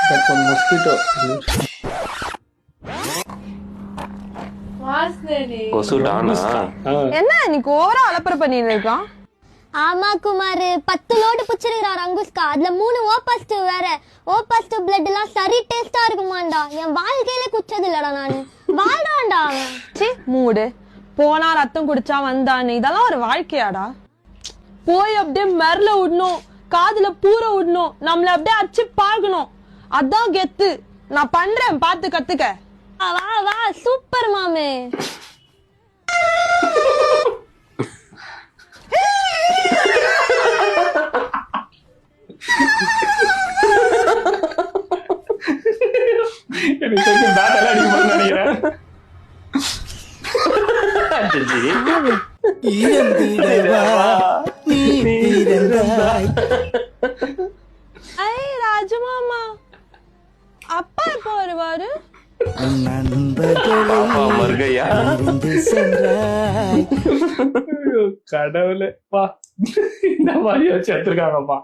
That's one mosquito. கொசுடானா என்ன இன்னைக்கு ஓவரா அலப்பற பண்ணிட்டு இருக்கான்? ஆமா குமார், 10 லோடு பிடிச்சிருக்காரு அங்குஸ்கா. அதுல 3 ஓ+2 வேற. ஓ+2 பிளட் எல்லாம் சரி டேஸ்டா இருக்குமாண்டா. என் வாழ்க்கையில குச்சது இல்லடா நானு. வாழ்றான்டா அவன். சி மூடு. போனா ரத்தம் குடிச்சா வந்தான்னு இதெல்லாம் ஒரு வாழ்க்கையாடா? போய் அப்படியே மெர்ல விடணும், காதுல பூர விடணும், நம்மள அப்படியே அடிச்சு பார்க்கணும். அதான் கெத்து. நான் பண்றேன், பார்த்து கத்துக்க. வா வா சூப்பர் மாமே. எனக்கு பேட்டெல்லாம் அடிக்குமான்னு நினைக்கிறேன். ஐ ராஜு மாமா, அப்பா எப்ப வருவாரு? மருகையா கடவுளே பா, இந்த மாதிரி வச்சு எடுத்துருக்காங்கப்பா.